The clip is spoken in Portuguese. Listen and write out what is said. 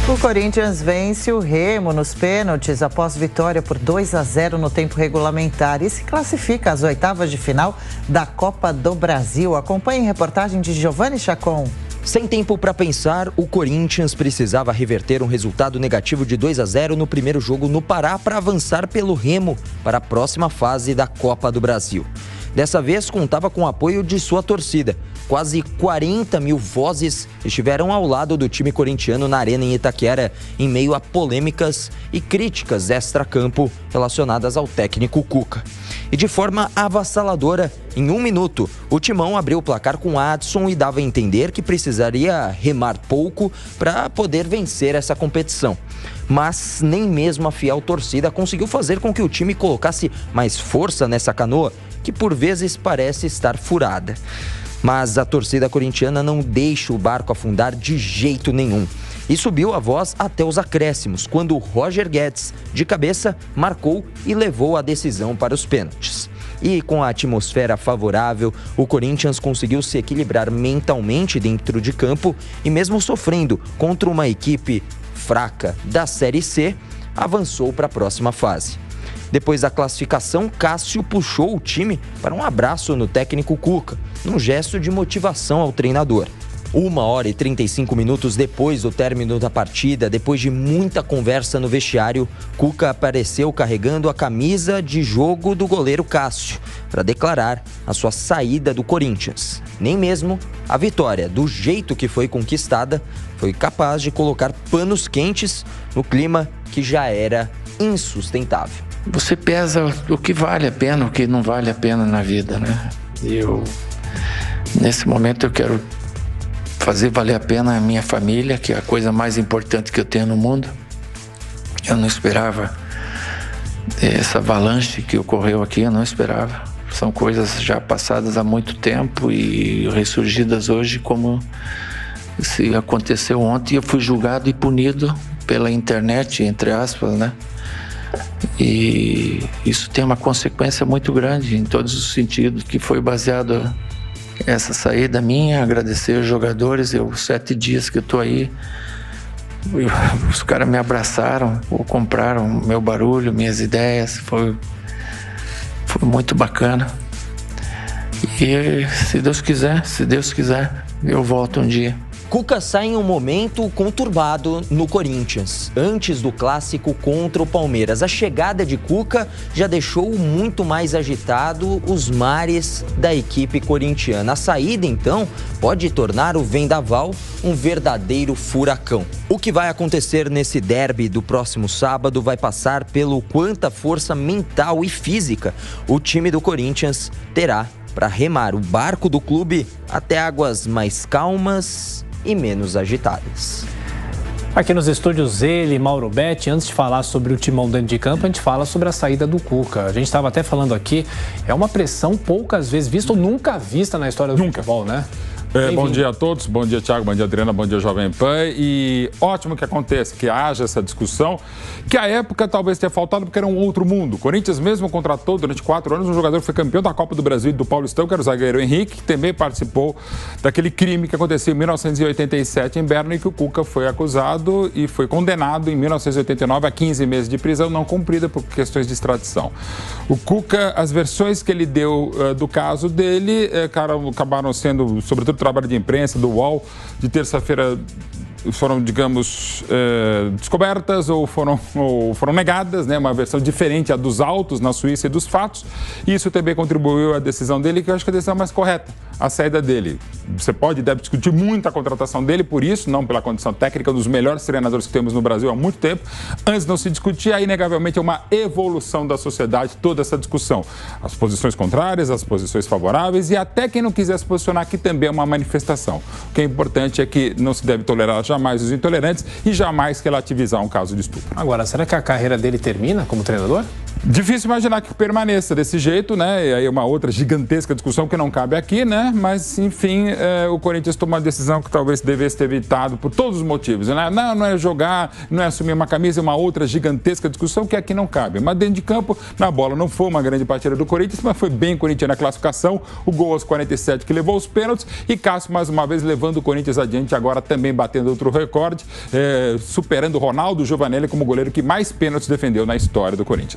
O Corinthians vence o Remo nos pênaltis após vitória por 2-0 no tempo regulamentar e se classifica às oitavas de final da Copa do Brasil. Acompanhe reportagem de Giovanni Chacon. Sem tempo para pensar, o Corinthians precisava reverter um resultado negativo de 2-0 no primeiro jogo no Pará para avançar pelo Remo para a próxima fase da Copa do Brasil. Dessa vez, contava com o apoio de sua torcida. Quase 40 mil vozes estiveram ao lado do time corintiano na Arena em Itaquera, em meio a polêmicas e críticas extra-campo relacionadas ao técnico Cuca. E de forma avassaladora, em 1 minuto, o Timão abriu o placar com Adson e dava a entender que precisaria remar pouco para poder vencer essa competição. Mas nem mesmo a fiel torcida conseguiu fazer com que o time colocasse mais força nessa canoa, que por vezes parece estar furada. Mas a torcida corintiana não deixa o barco afundar de jeito nenhum. E subiu a voz até os acréscimos, quando o Roger Guedes, de cabeça, marcou e levou a decisão para os pênaltis. E com a atmosfera favorável, o Corinthians conseguiu se equilibrar mentalmente dentro de campo e mesmo sofrendo contra uma equipe fraca da Série C, avançou para a próxima fase. Depois da classificação, Cássio puxou o time para um abraço no técnico Cuca, num gesto de motivação ao treinador. 1h e 35 minutos depois do término da partida, depois de muita conversa no vestiário, Cuca apareceu carregando a camisa de jogo do goleiro Cássio para declarar a sua saída do Corinthians. Nem mesmo a vitória, do jeito que foi conquistada, foi capaz de colocar panos quentes no clima que já era insustentável. Você pesa o que vale a pena, o que não vale a pena na vida, né? Nesse momento eu quero fazer valer a pena a minha família, que é a coisa mais importante que eu tenho no mundo. Eu não esperava essa avalanche que ocorreu aqui, eu não esperava. São coisas já passadas há muito tempo e ressurgidas hoje como se aconteceu ontem. Eu fui julgado e punido pela internet, entre aspas, né? E isso tem uma consequência muito grande em todos os sentidos, que foi baseado essa saída minha, agradecer os jogadores. 7 dias que eu tô aí, os caras me abraçaram, compraram meu barulho, minhas ideias, foi muito bacana. E se Deus quiser, eu volto um dia. Cuca sai em um momento conturbado no Corinthians. Antes do clássico contra o Palmeiras, a chegada de Cuca já deixou muito mais agitado os mares da equipe corintiana. A saída, então, pode tornar o vendaval um verdadeiro furacão. O que vai acontecer nesse derby do próximo sábado vai passar pelo quanta força mental e física o time do Corinthians terá para remar o barco do clube até águas mais calmas e menos agitadas. Aqui nos estúdios ele, Mauro Betti, antes de falar sobre o timão dentro de campo, a gente fala sobre a saída do Cuca. A gente estava até falando aqui, é uma pressão poucas vezes vista ou nunca vista na história do futebol, né? Bom dia a todos, bom dia Thiago, bom dia Adriana, bom dia Jovem Pan, e ótimo que aconteça, que haja essa discussão, que à época talvez tenha faltado porque era um outro mundo. O Corinthians mesmo contratou durante 4 anos um jogador que foi campeão da Copa do Brasil e do Paulistão, que era o zagueiro Henrique, que também participou daquele crime que aconteceu em 1987 em Berna e que o Cuca foi acusado e foi condenado em 1989 a 15 meses de prisão não cumprida por questões de extradição. O Cuca, as versões que ele deu do caso dele acabaram sendo, sobretudo, trabalho de imprensa, do UOL, de terça-feira foram, digamos, descobertas ou foram negadas, né? Uma versão diferente a dos autos na Suíça e dos fatos. E isso também contribuiu à decisão dele, que eu acho que é a decisão mais correta, a saída dele. Você pode e deve discutir muito a contratação dele, por isso, não pela condição técnica, um dos melhores treinadores que temos no Brasil há muito tempo. Antes de não se discutir, aí, inegavelmente, é uma evolução da sociedade, toda essa discussão. As posições contrárias, as posições favoráveis e até quem não quiser se posicionar aqui também é uma manifestação. O que é importante é que não se deve tolerar jamais os intolerantes e jamais relativizar um caso de estupro. Agora, será que a carreira dele termina como treinador? Difícil imaginar que permaneça desse jeito, né? E aí uma outra gigantesca discussão que não cabe aqui, né? Mas, enfim, o Corinthians tomou uma decisão que talvez devesse ter evitado por todos os motivos, né? Não é jogar, não é assumir uma camisa, é uma outra gigantesca discussão que aqui não cabe. Mas dentro de campo, na bola, não foi uma grande partida do Corinthians, mas foi bem corintiano na classificação. O gol aos 47 que levou os pênaltis e Cássio, mais uma vez, levando o Corinthians adiante, agora também batendo outro recorde, superando o Ronaldo Giovanelli como o goleiro que mais pênaltis defendeu na história do Corinthians.